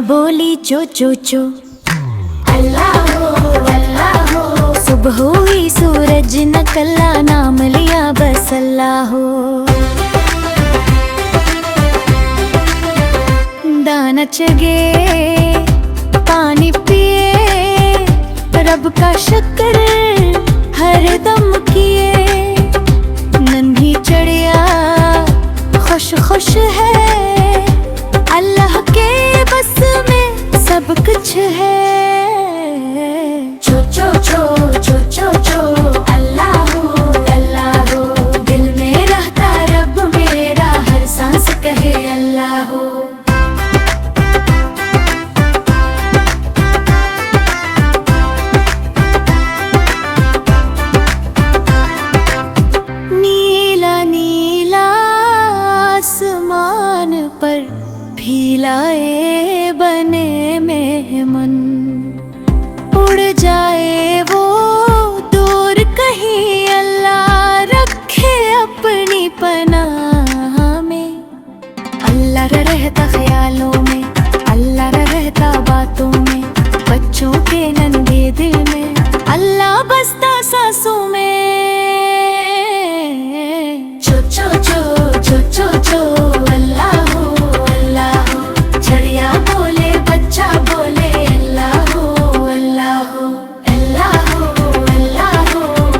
बोली चो चो चो, अल्लाह हो सुबह हुई सूरज निकला, नाम लिया बस अल्लाह हो। दाना चगे पानी पिए, रब का शुक्र हर दम किए। नन्ही चिड़िया खुश खुश है, अल्लाह के बस में सब कुछ है। चो चो चो चो चो चो, अल्लाह हो, दिल में रहता रब मेरा, हर सांस कहे अल्लाह हो। नीला नीला आसमान पर फीलाए बने मेहमान, उड़ जाए वो दूर कहीं, अल्लाह रखे अपनी पनाह में। अल्लाह रहता ख्यालों में, अल्लाह रहता बातों में, बच्चों के नन्हे दिल में, अल्लाह बसता सांसों में। चो चो चो चो चो चो, अल्लाह हो, चिड़िया बोले बच्चा बोले, अल्लाह हो, अल्लाह हो,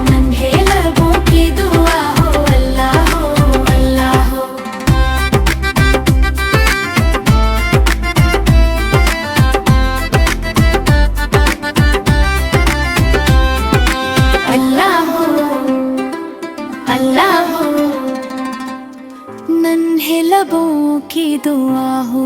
नन्हे लबों की दुआ हो, अल्लाह हो, अल्लाह हो। अल्लाह हो, नन्हे लबों की दुआ हो।